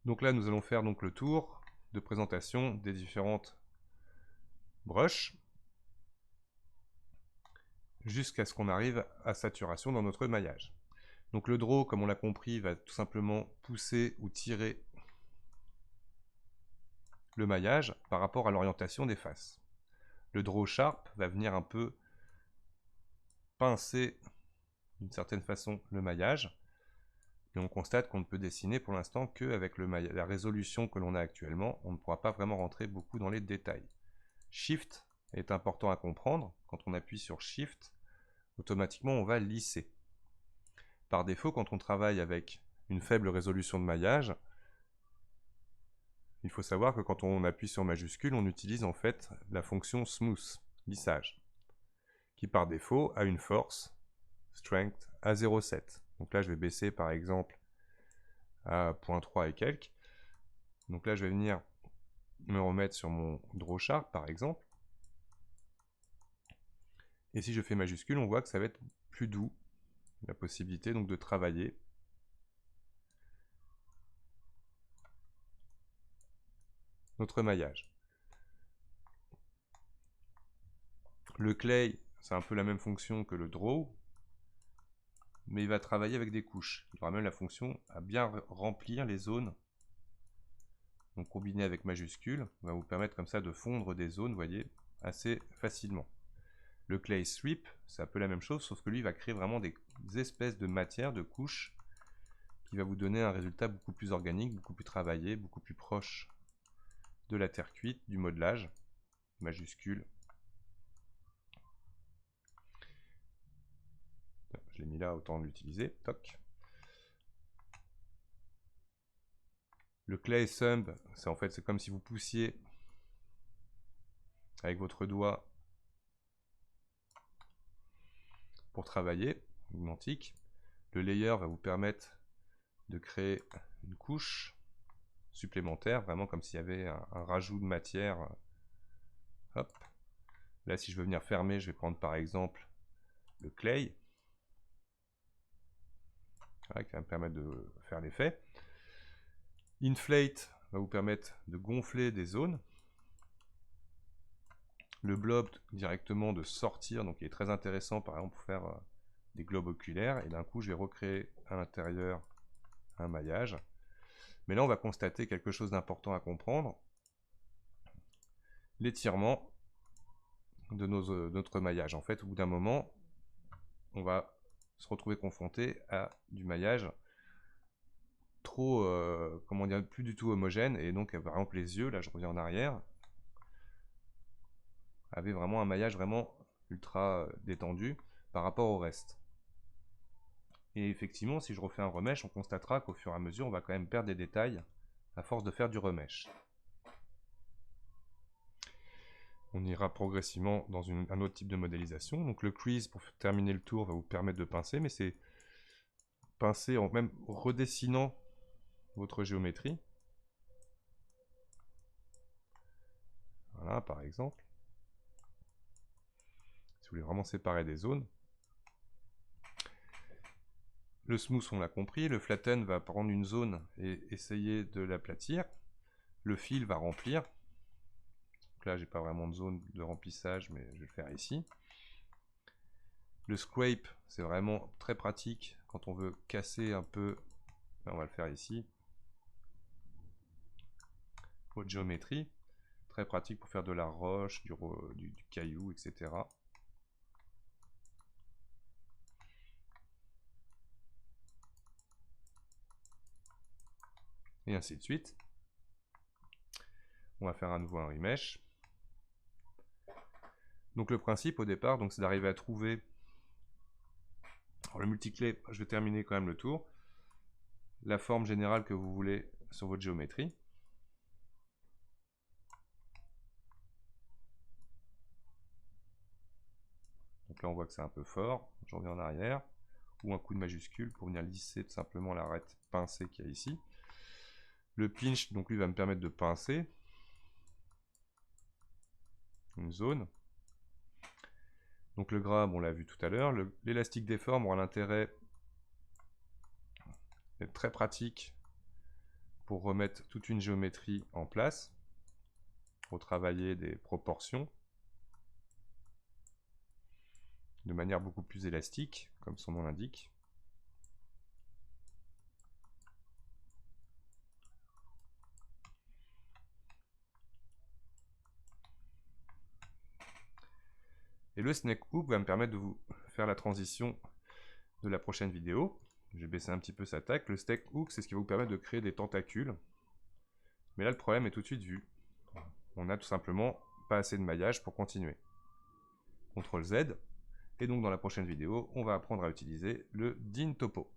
Donc là, nous allons faire donc le tour de présentation des différentes brushes jusqu'à ce qu'on arrive à saturation dans notre maillage. Donc le draw, comme on l'a compris, va tout simplement pousser ou tirer le maillage par rapport à l'orientation des faces. Le draw sharp va venir un peu pincer d'une certaine façon le maillage. Et on constate qu'on ne peut dessiner pour l'instant qu'avec la résolution que l'on a actuellement. On ne pourra pas vraiment rentrer beaucoup dans les détails. Shift est important à comprendre. Quand on appuie sur Shift, automatiquement on va lisser. Par défaut, quand on travaille avec une faible résolution de maillage, il faut savoir que quand on appuie sur majuscule, on utilise en fait la fonction Smooth, lissage, qui par défaut a une force, Strength, à 0,7. Donc là, je vais baisser par exemple à 0,3 et quelques. Donc là, je vais venir me remettre sur mon draw sharp par exemple. Et si je fais majuscule, on voit que ça va être plus doux. La possibilité donc de travailler notre maillage. Le clay, c'est un peu la même fonction que le draw, mais il va travailler avec des couches. Il aura même la fonction à bien remplir les zones. Donc combiné avec majuscule, va vous permettre comme ça de fondre des zones, vous voyez, assez facilement. Le clay sweep, c'est un peu la même chose, sauf que lui va créer vraiment des espèces de matière, de couches, qui va vous donner un résultat beaucoup plus organique, beaucoup plus travaillé, beaucoup plus proche de la terre cuite, du modelage, majuscule. Je l'ai mis là, autant l'utiliser. Toc. Le clay thumb, c'est en fait c'est comme si vous poussiez avec votre doigt pour travailler, identique. Le layer va vous permettre de créer une couche supplémentaire, vraiment comme s'il y avait un rajout de matière. Hop. Là, si je veux venir fermer, je vais prendre par exemple le clay, voilà, qui va me permettre de faire l'effet. Inflate va vous permettre de gonfler des zones. Le blob directement de sortir, donc il est très intéressant par exemple pour faire des globes oculaires, et d'un coup je vais recréer à l'intérieur un maillage. Mais là on va constater quelque chose d'important à comprendre, l'étirement de notre maillage. En fait, au bout d'un moment, on va se retrouver confronté à du maillage trop, comment dire, plus du tout homogène, et donc par exemple les yeux, là je reviens en arrière, avaient vraiment un maillage vraiment ultra détendu par rapport au reste. Et effectivement, si je refais un remèche, on constatera qu'au fur et à mesure, on va quand même perdre des détails à force de faire du remèche. On ira progressivement dans un autre type de modélisation. Donc le crease, pour terminer le tour, va vous permettre de pincer, mais c'est pincer en même redessinant votre géométrie. Voilà, par exemple. Si vous voulez vraiment séparer des zones. Le smooth, on l'a compris. Le flatten va prendre une zone et essayer de l'aplatir. Le fill va remplir. Donc là, j'ai pas vraiment de zone de remplissage, mais je vais le faire ici. Le scrape, c'est vraiment très pratique quand on veut casser un peu. Là, on va le faire ici. Votre géométrie. Très pratique pour faire de la roche, du caillou, etc. Et ainsi de suite. On va faire à nouveau un remesh. Donc le principe au départ, c'est d'arriver à trouver. Alors le multiclé, je vais terminer quand même le tour. La forme générale que vous voulez sur votre géométrie. Donc là on voit que c'est un peu fort. Je reviens en arrière. Ou un coup de majuscule pour venir lisser tout simplement l'arête pincée qu'il y a ici. Le pinch, donc lui va me permettre de pincer une zone. Donc le grab, on l'a vu tout à l'heure. L'élastique déforme aura l'intérêt d'être très pratique pour remettre toute une géométrie en place, pour travailler des proportions de manière beaucoup plus élastique, comme son nom l'indique. Et le snake hook va me permettre de vous faire la transition de la prochaine vidéo. Je vais baisser un petit peu sa taille. Le snake hook, c'est ce qui va vous permettre de créer des tentacules. Mais là, le problème est tout de suite vu. On n'a tout simplement pas assez de maillage pour continuer. CTRL Z. Et donc dans la prochaine vidéo, on va apprendre à utiliser le DIN Topo.